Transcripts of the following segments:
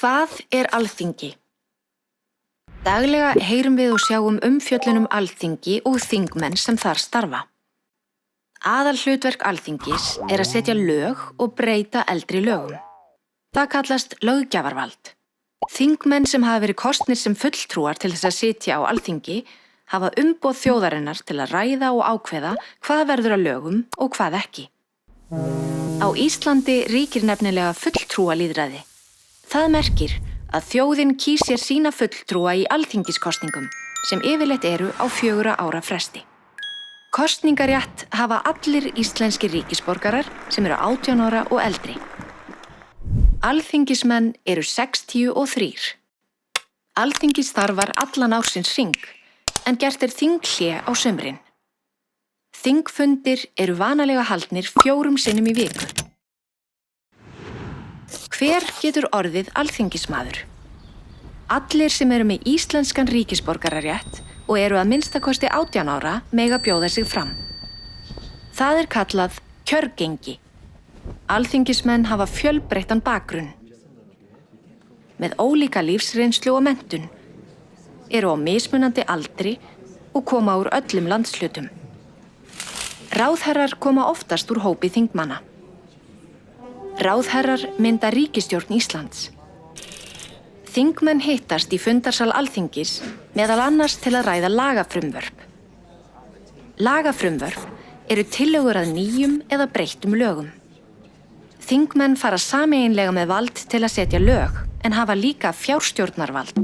Hvað er Alþingi? Daglega heyrum við og sjáum umfjöllun Alþingi og þingmenn sem þar starfa. Aðalhlutverk Alþingis er að setja lög og breyta eldri lögum. Það kallast löggjafarvald. Þingmenn sem hafa verið kosnir sem fulltrúar til þess að sitja á Alþingi hafa umboð þjóðarinnar til að ræða og ákveða hvað verður að lögum og hvað ekki. Á Íslandi ríkir nefnilega fulltrúalýðræði. Það merkir að þjóðin kýs sér sína fulltrúa í alþingiskosningum sem yfirleitt eru á 4 ára fresti. Kosningarétt hafa allir íslenskir ríkisborgarar sem eru 18 ára og eldri. Alþingismenn eru 63. Alþingi starfar allan ársins hring, en gert er þinghlé á sumrin. Þingfundir eru vanalega haldnir 4 sinnum í viku. Hver getur orðið alþingismaður? Allir sem eru með íslenskan ríkisborgararétt og eru að minnstakosti 18 ára mega bjóða sig fram. Það er kallað kjörgengi. Alþingismenn hafa fjölbreyttan bakgrunn. Með ólíka lífsreynslu og menntun, eru á mismunandi aldri og koma úr öllum landshlutum. Ráðherrar koma oftast úr hópi þingmanna. Ráðherrar mynda ríkisstjórn Íslands. Þingmenn hittast í fundarsal Alþingis meðal annars til að ræða lagafrumvörp. Lagafrumvörp eru tillögur að nýjum eða breyttum lögum. Þingmenn fara sameiginlega með vald til að setja lög en hafa líka fjárstjórnarvald.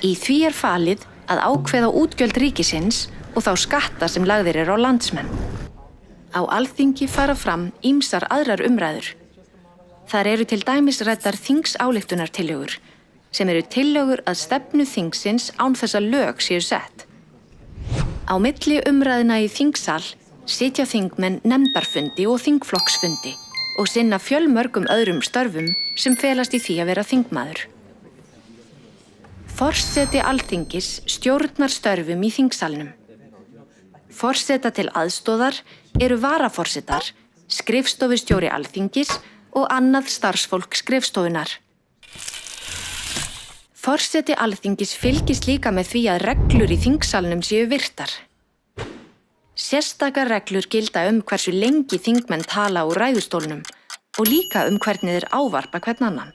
Í því er falið að ákveða útgjöld ríkisins og þá skatta sem lagðir eru á landsmenn. Á Alþingi fara fram ýmsar aðrar umræður. Þar eru til dæmis ræddar þingsályktunartillögur, sem eru tillögur að stefnu þingsins án þess að lög séu sett. Á milli umræðina í þingsal sitja þingmenn nefndarfundi og þingflokksfundi og sinna fjölmörgum öðrum störfum sem felast í því að vera þingmaður. Forseti Alþingis stjórnar störfum í þingsalnum. Forseta til aðstoðar eru varaforsetar, skrifstofustjóri Alþingis og annað starfsfólk skrifstofunar. Forseti Alþingis fylgist líka með því að reglur í þingsalnum séu virtar. Sérstakar reglur gilda hversu lengi þingmenn tala úr ræðustólnum og líka hvernig þeir ávarpa hvern annan.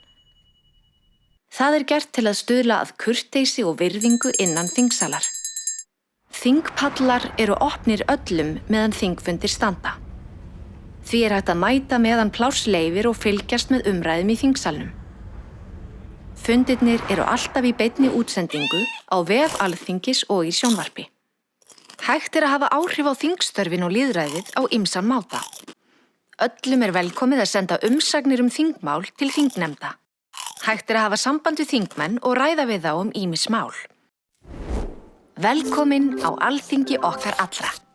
Það er gert til að stuðla að kurteisi og virðingu innan þingsalar. Þingpallar eru opnir öllum meðan þingfundir standa. Því er hægt að mæta meðan pláss leyfir og fylgjast með umræðum í þingsalnum. Fundirnir eru alltaf í beinni útsendingu á vef Alþingis og í sjónvarpi. Hægt er að hafa áhrif á þingstörfin og lýðræðið á ýmsan máta. Öllum er velkomið að senda umsagnir þingmál til þingnefnda. Hægt er að hafa samband við þingmenn og ræða við þá ýmis mál. Velkomin á Alþingi okkar allra.